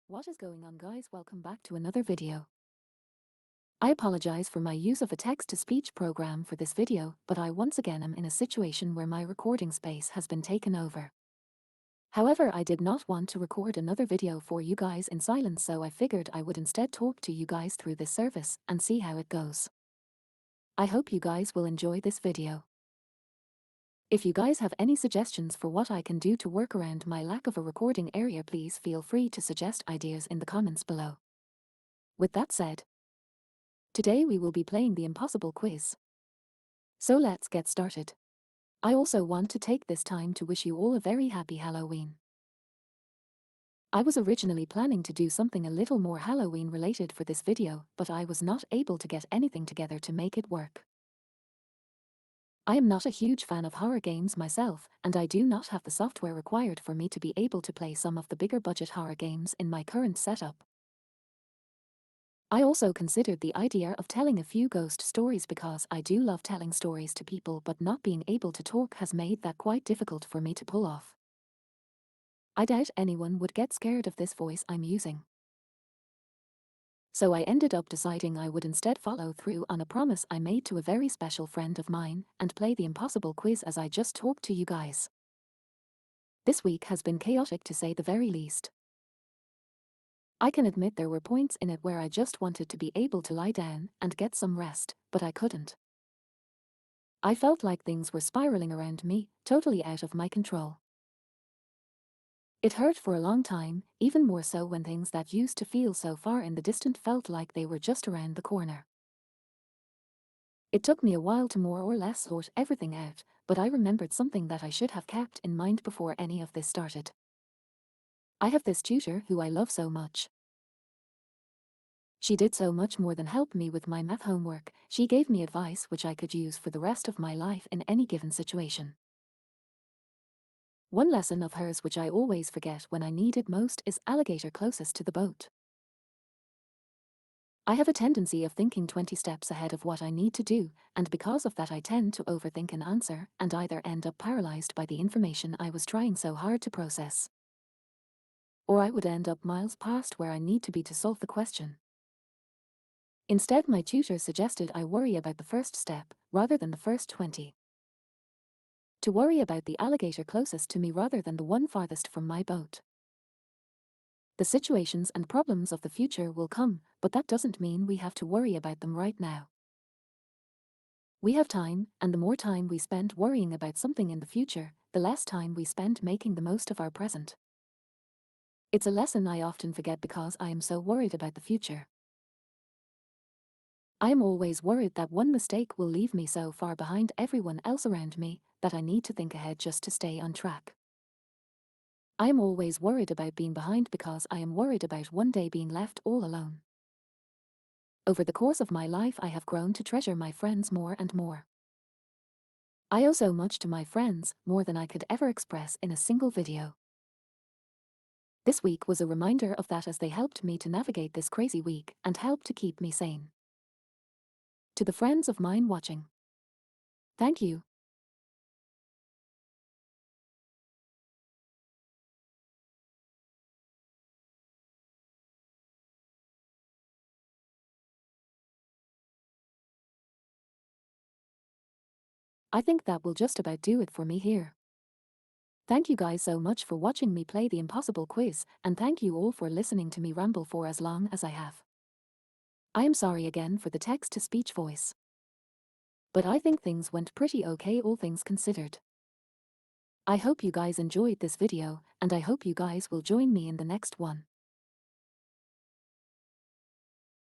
What is going on, guys? Welcome back to another video. I apologize for my use of a text-to-speech program for this video, but I once again am in a situation where my recording space has been taken over. However, I did not want to record another video for you guys in silence, so I figured I would instead talk to you guys through this service and see how it goes. I hope you guys will enjoy this video. If you guys have any suggestions for what I can do to work around my lack of a recording area, please feel free to suggest ideas in the comments below. With that said, today we will be playing the impossible quiz. So let's get started. I also want to take this time to wish you all a very happy Halloween. I was originally planning to do something a little more Halloween related for this video, but I was not able to get anything together to make it work. I am not a huge fan of horror games myself, and I do not have the software required for me to be able to play some of the bigger budget horror games in my current setup. I also considered the idea of telling a few ghost stories because I do love telling stories to people, but not being able to talk has made that quite difficult for me to pull off. I doubt anyone would get scared of this voice I'm using. So I ended up deciding I would instead follow through on a promise I made to a very special friend of mine and play the impossible quiz as I just talked to you guys. This week has been chaotic to say the very least. I can admit there were points in it where I just wanted to be able to lie down and get some rest, but I couldn't. I felt like things were spiraling around me, totally out of my control. It hurt for a long time, even more so when things that used to feel so far in the distant felt like they were just around the corner. It took me a while to more or less sort everything out, but I remembered something that I should have kept in mind before any of this started. I have this tutor who I love so much. She did so much more than help me with my math homework. She gave me advice which I could use for the rest of my life in any given situation. One lesson of hers which I always forget when I need it most is alligator closest to the boat. I have a tendency of thinking 20 steps ahead of what I need to do, and because of that I tend to overthink an answer and either end up paralyzed by the information I was trying so hard to process, or I would end up miles past where I need to be to solve the question. Instead, my tutor suggested I worry about the first step rather than the first 20. To worry about the alligator closest to me rather than the one farthest from my boat. The situations and problems of the future will come, but that doesn't mean we have to worry about them right now. We have time, and the more time we spend worrying about something in the future, the less time we spend making the most of our present. It's a lesson I often forget because I am so worried about the future. I am always worried that one mistake will leave me so far behind everyone else around me that I need to think ahead just to stay on track. I am always worried about being behind because I am worried about one day being left all alone. Over the course of my life, I have grown to treasure my friends more and more. I owe so much to my friends, more than I could ever express in a single video. This week was a reminder of that as they helped me to navigate this crazy week and helped to keep me sane. To the friends of mine watching, thank you. I think that will just about do it for me here. Thank you guys so much for watching me play the impossible quiz, and thank you all for listening to me ramble for as long as I have. I am sorry again for the text-to-speech voice, but I think things went pretty okay, all things considered. I hope you guys enjoyed this video, and I hope you guys will join me in the next one.